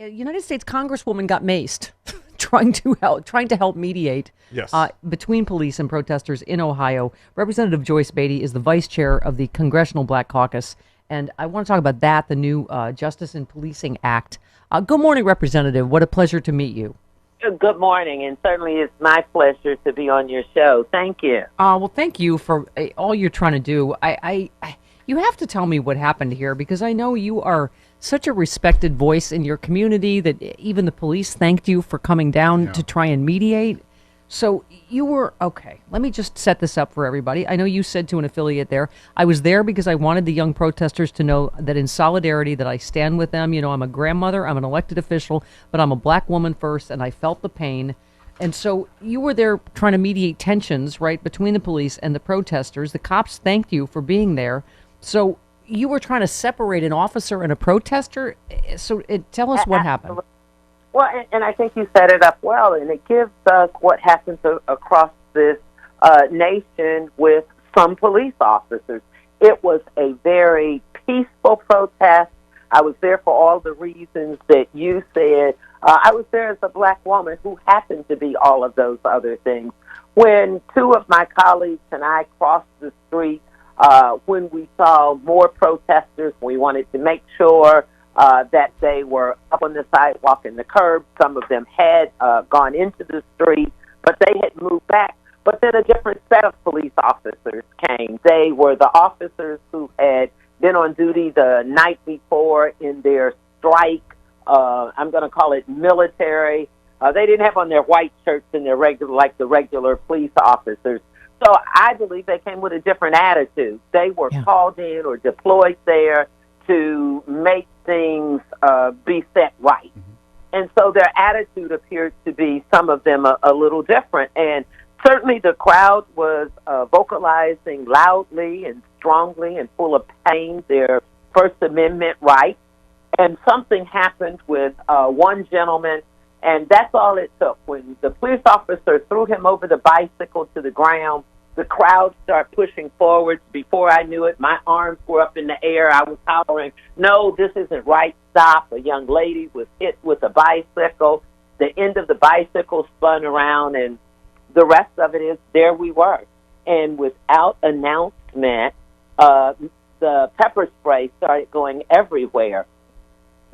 A United States Congresswoman got maced trying to help mediate Yes. between police and protesters in Ohio. Representative Joyce Beatty is the vice chair of the Congressional Black Caucus, and I want to talk about that, the new Justice and Policing Act. Good morning, Representative. What a pleasure to meet you. Good morning, and certainly it's my pleasure to be on your show. Thank you. Well, thank you for all you're trying to do. You have to tell me what happened here, because I know you are such a respected voice in your community that even the police thanked you for coming down to try and mediate. So you were, okay, let me just set this up for everybody. I know you said to an affiliate there, I was there because I wanted the young protesters to know that in solidarity that I stand with them. You know, I'm a grandmother, I'm an elected official, but I'm a black woman first, and I felt the pain. And so you were there trying to mediate tensions, right, between the police and the protesters. The cops thanked you for being there. So you were trying to separate an officer and a protester. So tell us what happened. Well, and I think you set it up well, and it gives us what happens across this nation with some police officers. It was a very peaceful protest. I was there for all the reasons that you said. I was there as a black woman who happened to be all of those other things. When two of my colleagues and I crossed the street, when we saw more protesters, we wanted to make sure that they were up on the sidewalk and the curb. Some of them had gone into the street, but they had moved back. But then a different set of police officers came. They were the officers who had been on duty the night before in their strike. I'm going to call it military. They didn't have on their white shirts and their regular, like the regular police officers. So I believe they came with a different attitude. They were called in or deployed there to make things be set right. And so their attitude appeared to be, some of them, a little different. And certainly the crowd was vocalizing loudly and strongly and full of pain their First Amendment rights. And something happened with one gentleman, and that's all it took. When the police officer threw him over the bicycle to the ground, the crowd started pushing forward. Before I knew it, my arms were up in the air. I was hollering, "No, this isn't right. Stop." A young lady was hit with a bicycle. The end of the bicycle spun around, and the rest of it is there we were. And without announcement, the pepper spray started going everywhere.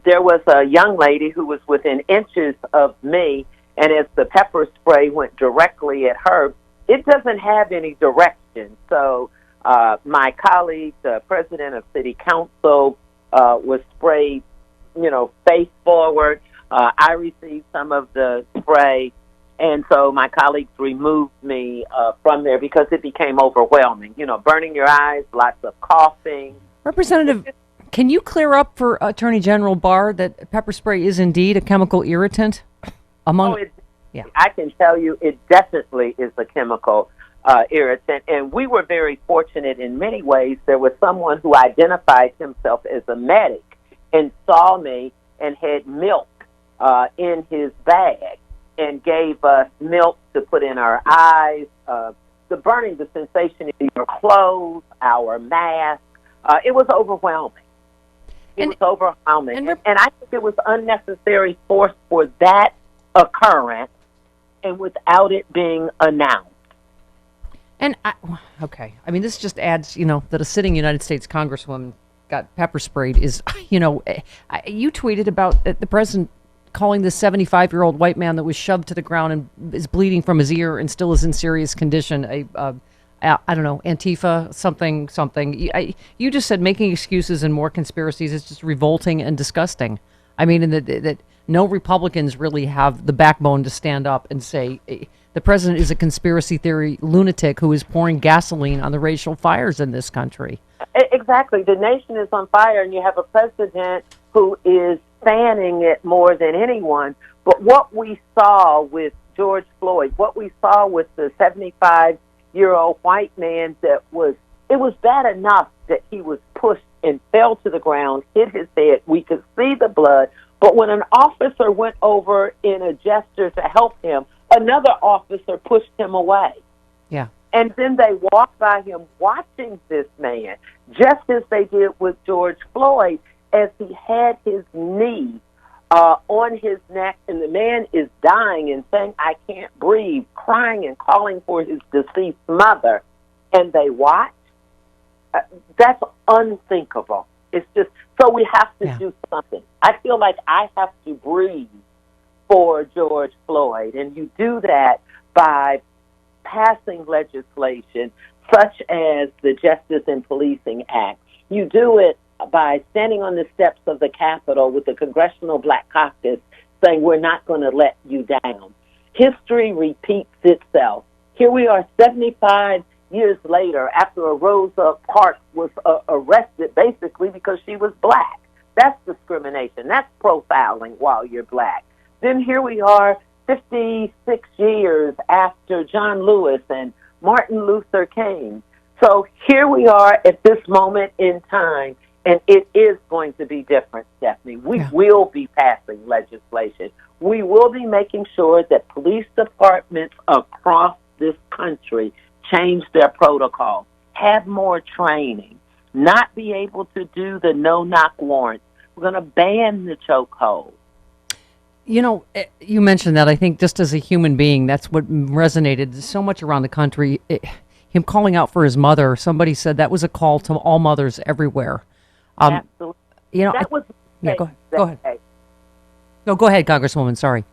There was a young lady who was within inches of me, and as the pepper spray went directly at her, it doesn't have any direction. So my colleague, the president of city council, was sprayed, face forward. I received some of the spray, and so my colleagues removed me from there because it became overwhelming. Burning your eyes, lots of coughing. Representative, can you clear up for Attorney General Barr that pepper spray is indeed a chemical irritant? I can tell you it definitely is a chemical irritant, and we were very fortunate in many ways. There was someone who identified himself as a medic and saw me and had milk in his bag and gave us milk to put in our eyes. The burning, the sensation in your clothes, our masks, it was overwhelming. It was overwhelming. And I think it was unnecessary force for that occurrence and without it being announced. And, this just adds, that a sitting United States Congresswoman got pepper sprayed is, you tweeted about the president calling this 75-year-old white man that was shoved to the ground and is bleeding from his ear and still is in serious condition, I don't know, Antifa, something. You just said making excuses and more conspiracies is just revolting and disgusting. I mean, and that no Republicans really have the backbone to stand up and say the president is a conspiracy theory lunatic who is pouring gasoline on the racial fires in this country. Exactly. The nation is on fire, and you have a president who is fanning it more than anyone. But what we saw with George Floyd, what we saw with the 75-year-old white man, it was bad enough that he was pushed and fell to the ground, hit his head. We could see the blood. But when an officer went over in a gesture to help him, another officer pushed him away. Yeah. And then they walked by him watching this man, just as they did with George Floyd, as he had his knee on his neck, and the man is dying and saying, "I can't breathe," crying and calling for his deceased mother, and they watch. That's unthinkable. It's just, so we have to do something. I feel like I have to breathe for George Floyd, and you do that by passing legislation such as the Justice in Policing Act. You do it by standing on the steps of the Capitol with the Congressional Black Caucus saying, "We're not going to let you down." History repeats itself. Here we are 75 years later after a Rosa Parks was arrested basically because she was black. That's discrimination. That's profiling while you're black. Then here we are 56 years after John Lewis and Martin Luther King. So here we are at this moment in time, and it is going to be different, Stephanie. We will be passing legislation. We will be making sure that police departments across this country change their protocol, have more training, not be able to do the no-knock warrants. We're going to ban the chokehold. You know, you mentioned that. I think just as a human being, that's what resonated so much around the country. Him calling out for his mother. Somebody said that was a call to all mothers everywhere. Absolutely. You know, that was go ahead. No, go ahead, Congresswoman. Sorry.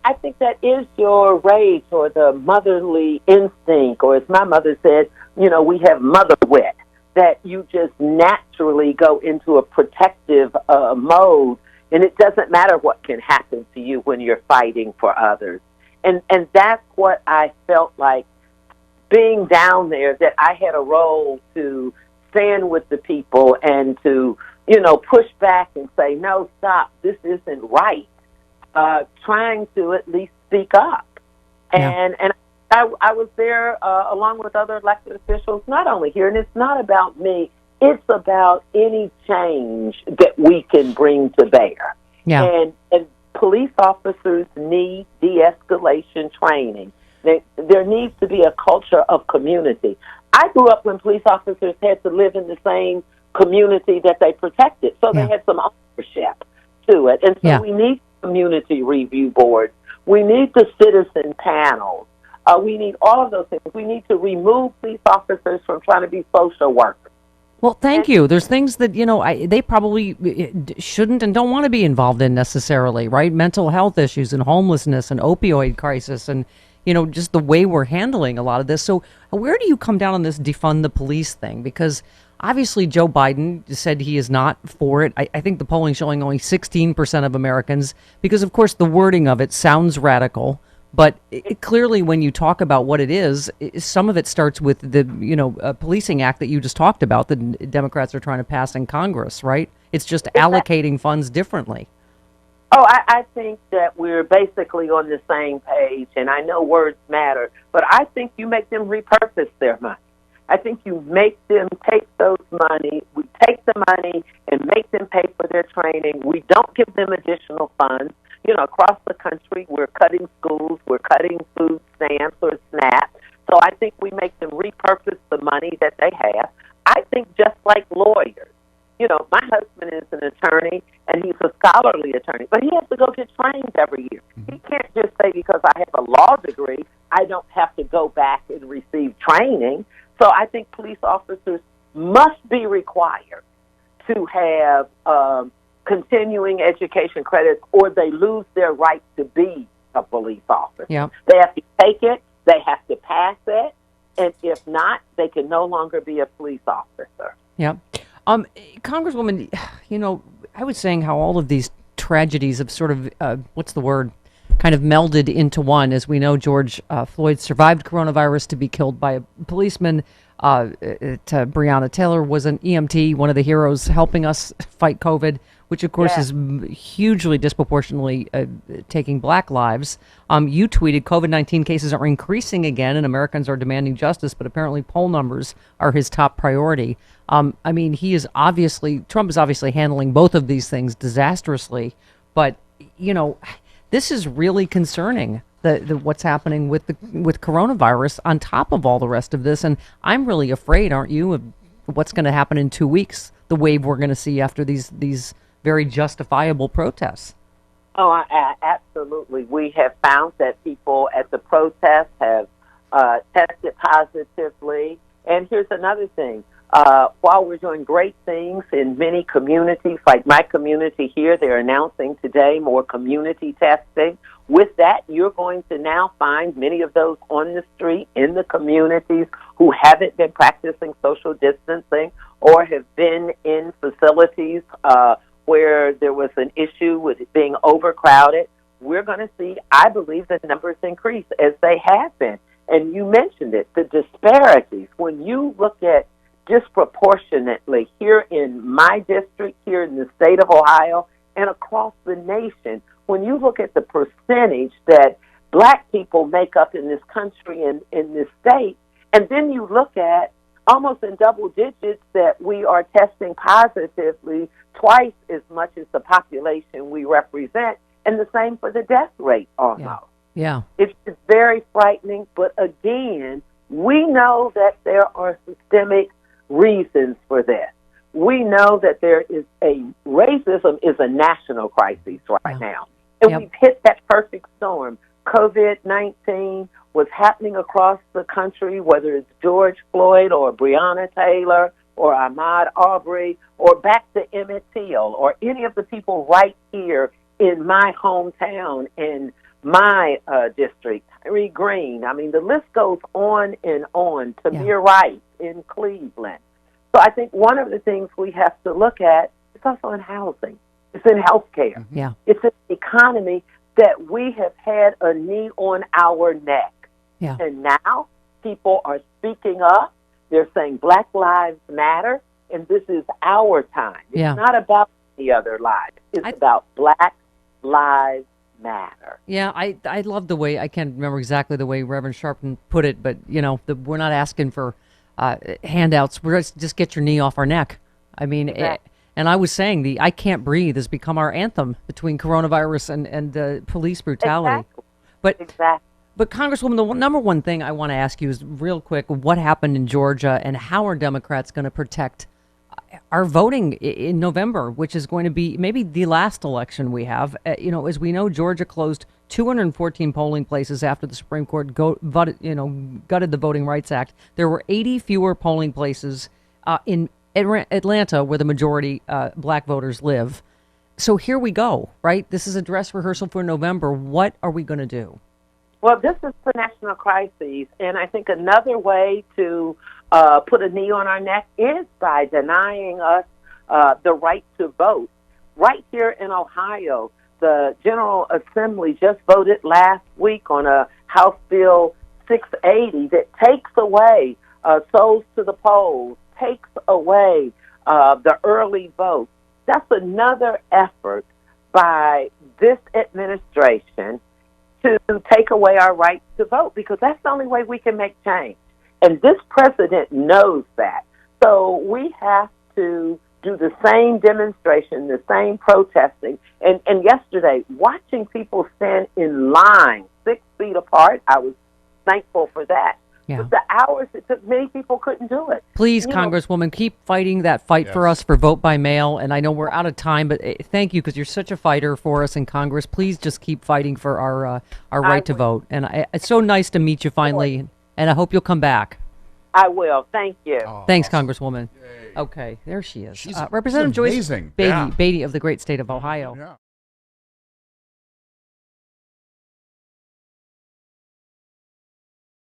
I think that is your rage or the motherly instinct, or as my mother said, we have mother wit, that you just naturally go into a protective mode, and it doesn't matter what can happen to you when you're fighting for others. And that's what I felt like being down there, that I had a role to stand with the people and to, push back and say, "No, stop, this isn't right." Trying to at least speak up. And I was there along with other elected officials, not only here, and it's not about me, it's about any change that we can bring to bear. And police officers need de-escalation training. There needs to be a culture of community. I grew up when police officers had to live in the same community that they protected, so they had some ownership to it. And so we need community review boards. We need the citizen panels. We need all of those things. We need to remove police officers from trying to be social workers. Well, thank you. There's things that, they probably shouldn't and don't want to be involved in necessarily, right? Mental health issues and homelessness and opioid crisis and, just the way we're handling a lot of this. So where do you come down on this defund the police thing? Because obviously Joe Biden said he is not for it. I think the polling showing only 16% of Americans, because of course the wording of it sounds radical. But clearly, when you talk about what it is, some of it starts with the policing act that you just talked about. The Democrats are trying to pass in Congress, right? It's just allocating funds differently. Oh, I think that we're basically on the same page, and I know words matter, but I think you make them repurpose their money. I think you make them take those money. We take the money and make them pay for their training. We don't give them additional funds. Across the country, we're cutting schools, we're cutting food stamps or SNAP. So I think we make them repurpose the money that they have. I think just like lawyers. My husband is an attorney, and he's a scholarly attorney, but he has to go get trained every year. He can't just say, because I have a law degree, I don't have to go back and receive training. So I think police officers must be required to have continuing education credits, or they lose their right to be a police officer. They have to take it, they have to pass it, and if not, they can no longer be a police officer. Congresswoman, I was saying how all of these tragedies have sort of, kind of melded into one. As we know, George Floyd survived coronavirus to be killed by a policeman. Breonna Taylor was an EMT, one of the heroes helping us fight COVID, which of course is hugely disproportionately taking black lives. You tweeted COVID-19 cases are increasing again and Americans are demanding justice, but apparently poll numbers are his top priority. Trump is obviously handling both of these things disastrously, but this is really concerning. What's happening with coronavirus on top of all the rest of this, and I'm really afraid, aren't you, of what's going to happen in 2 weeks? The wave we're going to see after these very justifiable protests. Oh, absolutely. We have found that people at the protest have tested positively. And here's another thing. While we're doing great things in many communities, like my community here, they're announcing today more community testing. With that, you're going to now find many of those on the street in the communities who haven't been practicing social distancing or have been in facilities where there was an issue with it being overcrowded. We're going to see, I believe, the numbers increase as they have been. And you mentioned it, the disparities. When you look at disproportionately here in my district, here in the state of Ohio, and across the nation, when you look at the percentage that black people make up in this country and in this state, and then you look at almost in double digits that we are testing positively twice as much as the population we represent, and the same for the death rate almost. Yeah. It's very frightening, but again, we know that there are systemic reasons for this. We know that there is racism is a national crisis right now. And we've hit that perfect storm. COVID-19 was happening across the country, whether it's George Floyd or Breonna Taylor or Ahmaud Arbery or back to Emmett Till or any of the people right here in my hometown in my district, Tyree Green. I mean, the list goes on and on. Tamir Rice in Cleveland. So I think one of the things we have to look at is also in housing. It's in healthcare. Mm-hmm. Yeah. It's in the economy that we have had a knee on our neck. Yeah. And now people are speaking up. They're saying Black Lives Matter, and this is our time. It's not about the other lives. It's about Black Lives Matter. Yeah, I love the way, I can't remember exactly the way Reverend Sharpton put it, but, you know, we're not asking for handouts. We're just get your knee off our neck. I mean, and I was saying the I Can't Breathe has become our anthem between coronavirus and police brutality. Exactly. But Congresswoman, the number one thing I want to ask you is real quick, what happened in Georgia and how are Democrats going to protect our voting in November, which is going to be maybe the last election we have. You know, as we know, Georgia closed 214 polling places after the Supreme Court gutted the Voting Rights Act. There were 80 fewer polling places in Atlanta, where the majority black voters live. So here we go, right? This is a dress rehearsal for November. What are we going to do? Well, this is the national crisis, and I think another way to put a knee on our neck is by denying us the right to vote. Right here in Ohio, the General Assembly just voted last week on a House Bill 680 that takes away souls to the polls, takes away the early vote. That's another effort by this administration to take away our right to vote, because that's the only way we can make change. And this president knows that. So we have to do the same demonstration, the same protesting. And yesterday, watching people stand in line 6 feet apart, I was thankful for that. Yeah. But the hours it took, many people couldn't do it. Please, Congresswoman, keep fighting that fight for us for vote by mail. And I know we're out of time, but thank you, because you're such a fighter for us in Congress. Please just keep fighting for our right to vote. And it's so nice to meet you finally, and I hope you'll come back. I will. Thank you. Oh, thanks, awesome. Congresswoman. Yay. Okay, there she is. She's Representative Joyce Beatty of the great state of Ohio. Yeah.